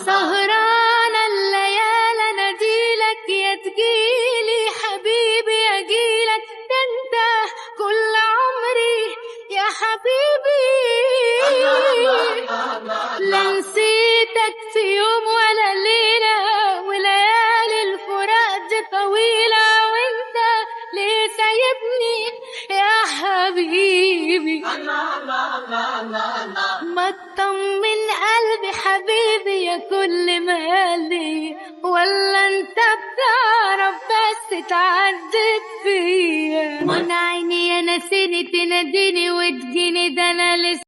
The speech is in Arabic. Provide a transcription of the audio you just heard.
سهرانة الليالي اناديلك يا تجيلي حبيبي اجيلك ده انت كل عمري يا حبيبي لا نسيتك في يوم ولا ليلة وليالي الفراق دي طويلة وانت ليه سايبني يا حبيبي ما تطمن قلبي حبيبي يا كل مالي ولا انت بتعرف بس تعدد فيا من عيني يا ناسيني تناديني وتجيني ده انا لسه